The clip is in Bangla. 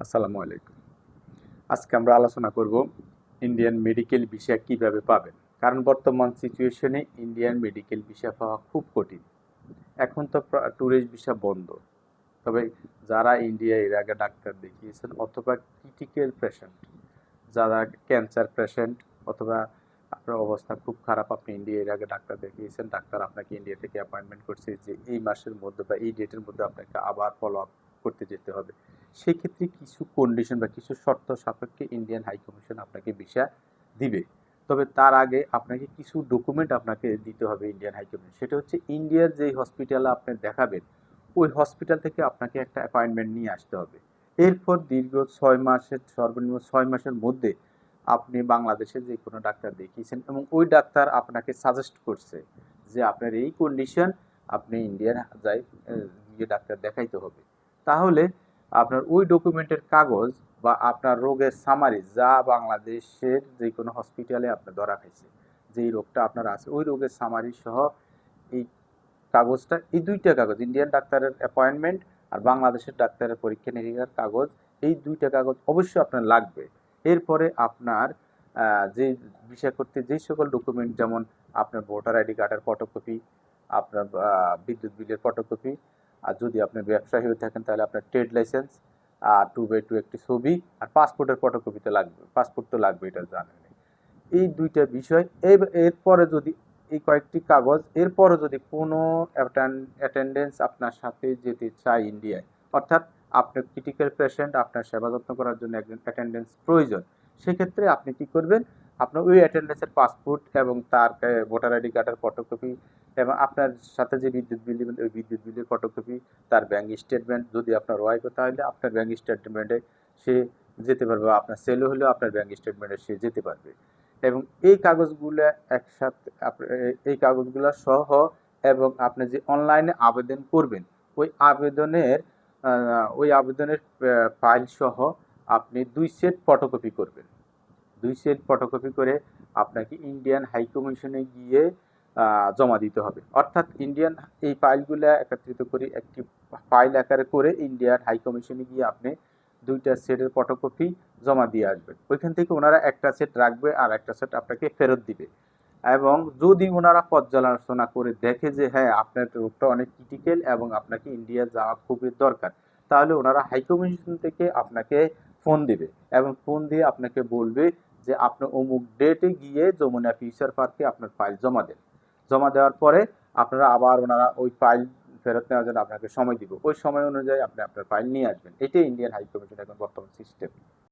আসসালামু আলাইকুম। আজকে আমরা আলোচনা করব ইন্ডিয়ান মেডিকেল ভিসা কিভাবে পাবেন। কারণ বর্তমান সিচুয়েশনে ইন্ডিয়ান মেডিকেল ভিসা পাওয়া খুব কঠিন। এখন তো ট্যুরিস্ট ভিসা বন্ধ। তবে যারা ইন্ডিয়ায় এর আগে ডাক্তার দেখিয়েছেন অথবা ক্রিটিক্যাল পেশেন্ট, যারা ক্যান্সার পেশেন্ট অথবা আপনার অবস্থা খুব খারাপ, আপনি ইন্ডিয়ার আগে ডাক্তার দেখিয়েছেন, ডাক্তার আপনাকে ইন্ডিয়া থেকে অ্যাপয়েন্টমেন্ট করছে যে এই মাসের মধ্যে বা এই ডেটের মধ্যে আপনাকে আবার ফলো আপ করতে যেতে হবে। সেক্ষেত্রে কিছু কন্ডিশন বা কিছু শর্ত সাপেক্ষে ইন্ডিয়ান হাই কমিশন আপনাকে ভিসা দিবে। তবে তার আগে আপনাকে কিছু ডকুমেন্ট আপনাকে দিতে হবে ইন্ডিয়ান হাই কমিশন। সেটা হচ্ছে ইন্ডিয়ার যেই হসপিটালে আপনি দেখাবেন ওই হসপিটাল থেকে আপনাকে একটা অ্যাপয়েন্টমেন্ট নিয়ে আসতে হবে। এরপর দীর্ঘ 6 মাসের, সর্বনিম্ন 6 মাসের মধ্যে আপনি বাংলাদেশে যে কোনো ডাক্তার দেখিয়েছেন এবং ওই ডাক্তার আপনাকে সাজেস্ট করছে যে আপনার এই কন্ডিশন, আপনি ইন্ডিয়ার যাই গিয়ে ডাক্তার দেখাইতে হবে। তাহলে আপনার ওই ডকুমেন্টের কাগজ বা আপনার রোগের সামারি, যা বাংলাদেশের যে কোনো হসপিটালে আপনার ধরা খাইছে, যেই রোগটা আপনার আছে ওই রোগের সামারি সহ এই কাগজটা, এই দুইটা কাগজ, ইন্ডিয়ান ডাক্তারের অ্যাপয়েন্টমেন্ট আর বাংলাদেশের ডাক্তারের পরীক্ষা নিরীক্ষার কাগজ, এই দুইটা কাগজ অবশ্যই আপনার লাগবে। এরপরে আপনার যে ভিসা করতে যেই সকল ডকুমেন্ট, যেমন আপনার ভোটার আইডি কার্ডের ফটোকপি, আপনার বিদ্যুৎ বিলের ফটোকপি, আর যদি আপনি ব্যবসায়ী হয়ে থাকেন তাহলে আপনার ট্রেড লাইসেন্স, আর 2x2 একটি ছবি, আর পাসপোর্টের ফটোকপি তো লাগবে, পাসপোর্ট তো লাগবে, এটা জানেন। এই দুইটা বিষয়। এরপরে যদি এই কয়েকটি কাগজ, এরপরে যদি কোনো অ্যাটেন্ডেন্স আপনার সাথে যেতে চায় ইন্ডিয়ায়, অর্থাৎ আপনার ক্রিটিক্যাল পেশেন্ট, আপনার সেবা যত্ন করার জন্য একজন অ্যাটেন্ডেন্স প্রয়োজন, সেক্ষেত্রে আপনি কি করবেন, আপনার ওই অ্যাটেন্ডেন্সের পাসপোর্ট এবং তার ভোটার আইডি কার্ডের ফটোকপি এবং আপনার সাথে যে বিদ্যুৎ বিল দেবেন ওই বিদ্যুৎ বিলের ফটোকপি, তার ব্যাঙ্ক স্টেটমেন্ট, যদি আপনার ওয়াইফ তাহলে আপনার ব্যাঙ্ক স্টেটমেন্টে সে যেতে পারবে, আপনার ছেলে হলেও আপনার ব্যাঙ্ক স্টেটমেন্টে সে যেতে পারবে। এবং এই কাগজগুলো একসাথে, এই কাগজগুলো সহ এবং আপনি যে অনলাইনে আবেদন করবেন ওই আবেদনের ফাইল সহ আপনি 2 সেট ফটোকপি করবেন। 2 সেট ফটোকপি করে আপনাকে ইন্ডিয়ান হাই কমিশনে গিয়ে জমা দিতে হবে। অর্থাৎ ইন্ডিয়ান এই ফাইলগুলো একত্রিত করে একটি ফাইল আকারে করে ইন্ডিয়ান হাই কমিশনে গিয়ে আপনি 2টা সেটের ফটোকপি জমা দিয়ে আসবেন। ওইখান থেকে ওনারা একটা সেট রাখবে আর একটা সেট আপনাকে ফেরত দিবে। এবং যদি ওনারা পর্যালোচনা করে দেখে যে হ্যাঁ আপনার রোগটা অনেক ক্রিটিক্যাল এবং আপনাকে ইন্ডিয়া যাওয়া খুবই দরকার, তাহলে ওনারা হাই কমিশন থেকে আপনাকে ফোন দিবে এবং ফোন দিয়ে আপনাকে বলবে যে আপনি অমুক ডেটে গিয়ে যমুনা ফিউচার পার্কে আপনার ফাইল জমা দেন। জমা দেওয়ার পরে আপনারা আবার ওনারা ওই ফাইল ফেরত নেওয়ার জন্য আপনাকে সময় দিব, ওই সময় অনুযায়ী আপনি আপনার ফাইল নিয়ে আসবেন। এটাই ইন্ডিয়ান হাই কমিশন এখন বর্তমান সিস্টেম।